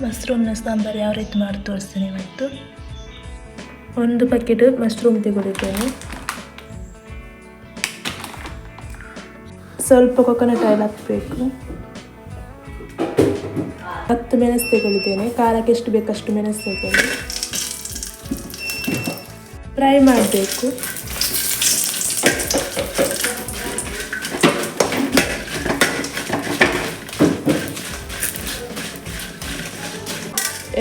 ಮಶ್ರೂಮ್ನ ಸಾಂಬಾರು ಯಾವ ರೀತಿ ಮಾಡಿ ತೋರಿಸ್ತೀನಿ ಇವತ್ತು. 1 ಪ್ಯಾಕೆಟ್ ಮಶ್ರೂಮ್ ತೆಗೆದುಕೊಳ್ಳುತ್ತೇನೆ. ಸ್ವಲ್ಪ ಕೊಕೊನಟ್ ಆಯಿಲ್ ಹಾಕಬೇಕು. 10 ಮೆಣಸು ತೆಗೆದುಕೊಳ್ಳುತ್ತೇನೆ. ಖಾರಕ್ಕೆ ಎಷ್ಟು ಬೇಕಷ್ಟು ಮೆಣಸು ತೆಗೆದು ಫ್ರೈ ಮಾಡಬೇಕು.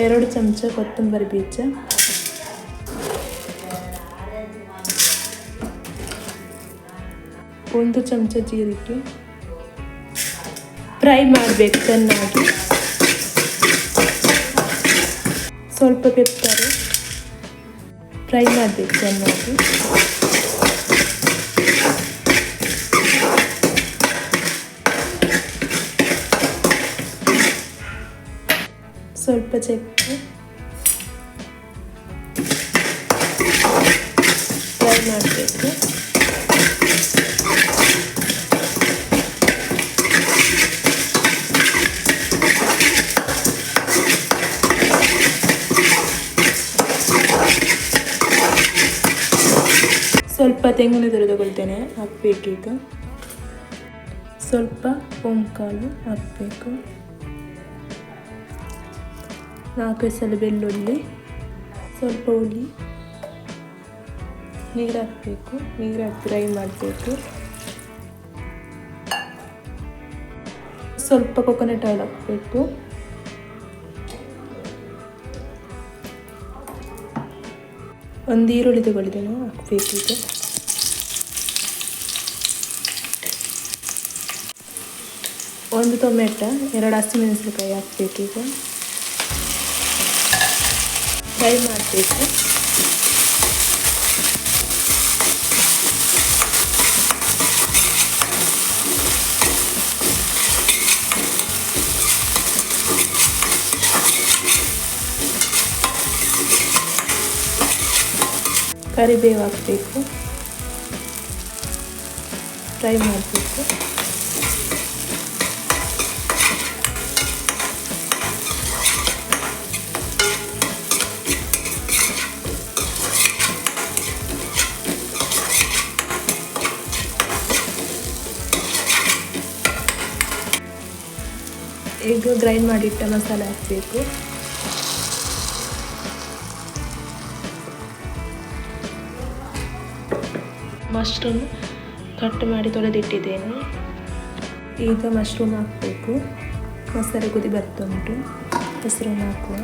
ಎರಡು ಚಮಚ ಕೊತ್ತಂಬರಿ ಬೀಜ, 1 ಚಮಚ ಜೀರಿಗೆ ಫ್ರೈ ಮಾಡಬೇಕು ಚೆನ್ನಾಗಿ. ಸ್ವಲ್ಪ ಪೆಪ್ಪರ್ ಫ್ರೈ ಮಾಡಬೇಕು ಚೆನ್ನಾಗಿ. ಸ್ವಲ್ಪ ಚಕ್ಕೆ ಫ್ರೈ ಮಾಡಬೇಕು. ಸ್ವಲ್ಪ ತೆಂಗಿನ ತುರಿ ತಗೊಳ್ತೇನೆ, ಹಾಕಬೇಕೀಗ. ಸ್ವಲ್ಪ ಓಂಕಾಳು ಹಾಕಬೇಕು. 4 ಎಸಳು ಬೆಳ್ಳುಳ್ಳಿ, ಸ್ವಲ್ಪ ಹುಳಿ, ನೀರು ಹಾಕಬೇಕು. ನೀರು ಹಾಕಿ ಫ್ರೈ ಮಾಡಬೇಕು. ಸ್ವಲ್ಪ ಕೊಕೊನಟ್ ಆಯಿಲ್ ಹಾಕಬೇಕು. ಒಂದು ಈರುಳ್ಳಿ ತಗೊಳ್ಳಿದ್ದೇನೆ, ಹಾಕಬೇಕೀಗ. ಒಂದು ಟೊಮೆಟೊ, 2 ಹಸಿಮೆಣಸಿನಕಾಯಿ ಹಾಕಬೇಕೀಗ. ಫ್ರೈ ಮಾಡಬೇಕು. ಕರಿಬೇವು ಹಾಕಬೇಕು. ಫ್ರೈ ಮಾಡಬೇಕು. ಈಗ ಗ್ರೈಂಡ್ ಮಾಡಿಟ್ಟ ಮಸಾಲೆ ಹಾಕಬೇಕು. ಮಶ್ರೂಮ್ ಕಟ್ ಮಾಡಿ ತೊಳೆದಿಟ್ಟಿದ್ದೇನೆ. ಈಗ ಮಶ್ರೂಮ್ ಹಾಕಬೇಕು. ಮಸಾಲೆ ಕುದಿ ಬರ್ತುಂಟು. ಮಶ್ರೂಮ್ ಹಾಕುವ.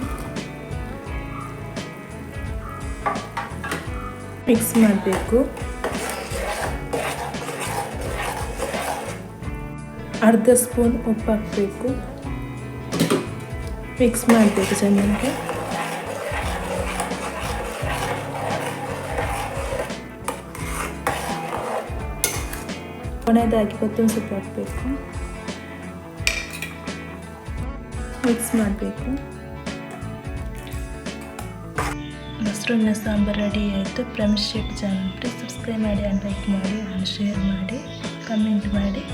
ಮಿಕ್ಸ್ ಮಾಡಬೇಕು. ಅರ್ಧ ಸ್ಪೂನ್ ಉಪ್ಪು ಹಾಕಬೇಕು. ಮಿಕ್ಸ್ ಮಾಡಬೇಕು ಚೆನ್ನಾಗಿ. ಕೊನೆಯದಾಗಿ ಕೊತ್ತಂಬರಿ ಸೊಪ್ಪು ಹಾಕಬೇಕು. ಮಿಕ್ಸ್ ಮಾಡಬೇಕು. ಮಶ್ರೂಮ್ನ ಸಾಂಬಾರು ರೆಡಿ ಆಯಿತು. ಪ್ರಮಿಸ್ ಶೆಟ್ಟಿ ಚಾನಲ್ ಸಬ್ಸ್ಕ್ರೈಬ್ ಮಾಡಿ, ಲೈಕ್ ಮಾಡಿ, ಶೇರ್ ಮಾಡಿ, ಕಮೆಂಟ್ ಮಾಡಿ.